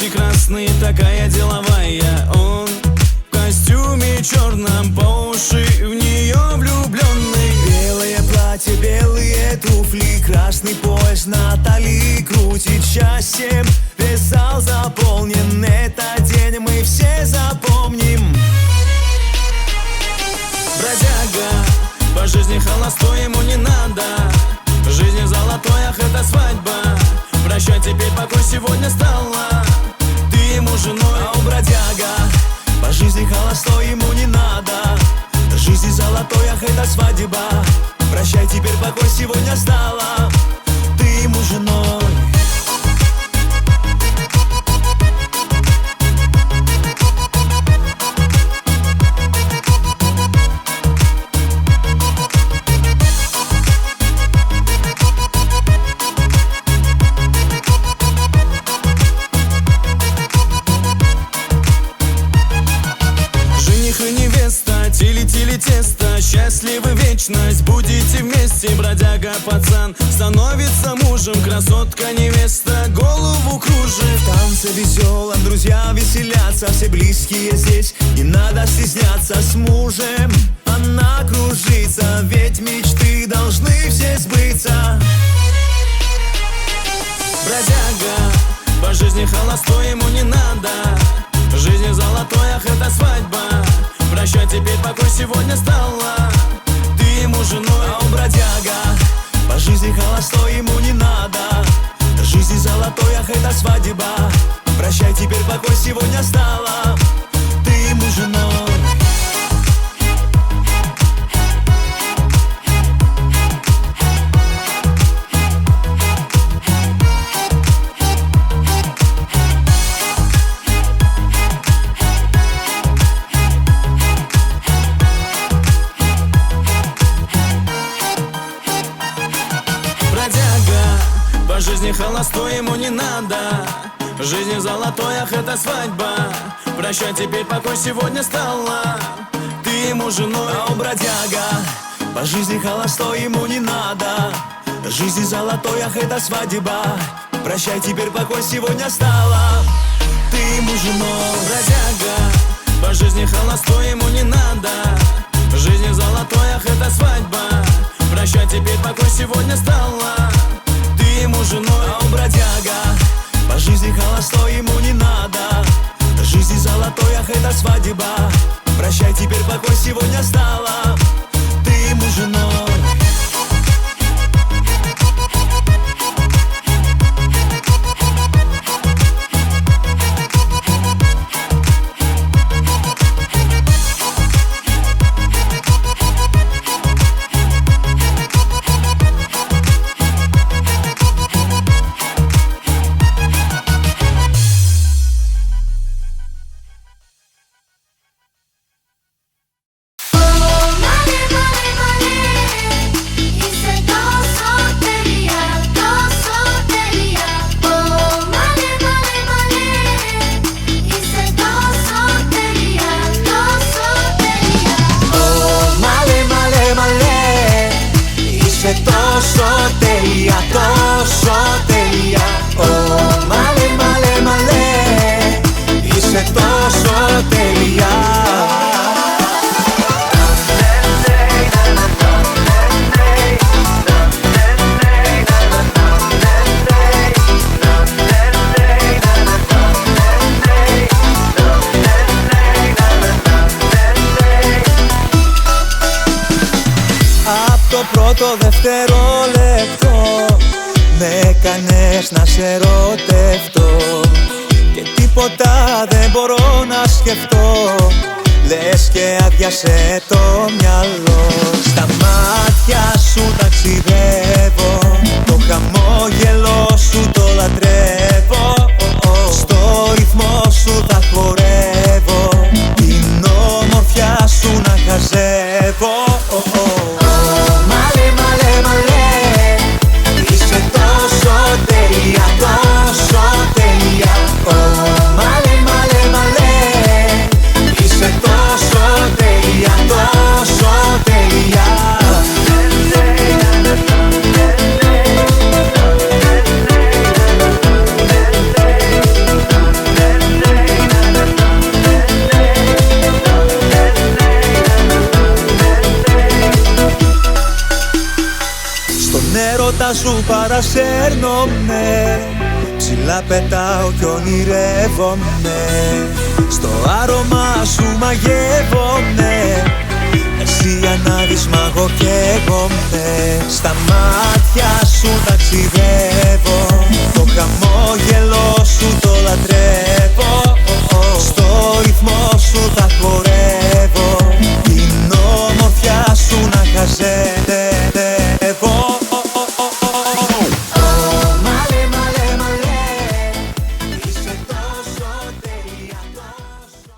ногти красные, такая деловая. Он в костюме черном, по уши в нее влюбленный. Белое платье, белые туфли, красный пояс на талии крутит счастьем. Весь зал заполнен, этот день мы все запомним. Бродяга, по жизни холостой, ему не надо. В жизни золотой, ах, это свадьба. Прощай, теперь покой сегодня стала ты ему женой. А у бродяга по жизни холостой, ему не надо. В жизни золотой, ах, это свадьба. Прощай, теперь покой сегодня стала ты ему женой. Тили-тили тесто, счастливы вечность, будете вместе. Бродяга пацан становится мужем, красотка невеста голову кружит. В танце веселом друзья веселятся, все близкие здесь, не надо стесняться. С мужем она кружится, ведь мечты должны все сбыться. Бродяга, по жизни холостой, ему не надо. В жизни золотой, ах, это свадьба. Прощай, теперь покой сегодня стала ты ему женой. А у бродяга по жизни холостой, ему не надо. В жизни золотой, ах, это свадьба. Прощай, теперь покой сегодня стала ты ему женой. По жизни холостой, ему не надо. В жизни золотой, ах, это свадьба. Прощай, теперь покой сегодня стала ты ему женой. А у бродяга по жизни холостой, ему не надо. В жизни золотой, ах, это свадьба. Прощай, теперь покой сегодня стала ты ему женой. Бродяга, по жизни холостой, ему не надо. В жизни золотой, ах, это свадьба. Прощай, теперь покой сегодня стала ты ему женой. А у бродяга по жизни холостой, ему не надо. В жизни золотой, ах, это свадьба. Прощай, теперь покой сегодня стала ты ему женой. Το δευτερόλεπτο με έκανες να σε ερωτευτώ και τίποτα δεν μπορώ να σκεφτώ. Λες και άδειασε το μυαλό. Στα μάτια σου ταξιδεύω, το χαμόγελο σου το λατρεύω. Στο ρυθμό σου θα χορεύω, την όμορφιά σου να χαζεύω. παρασέρνομαι, ψηλά πετάω κι ονειρεύομαι. Στο άρωμά σου μαγεύομαι, εσύ ανάβεις μ' εγώ καίγομαι. Στα μάτια σου ταξιδεύω,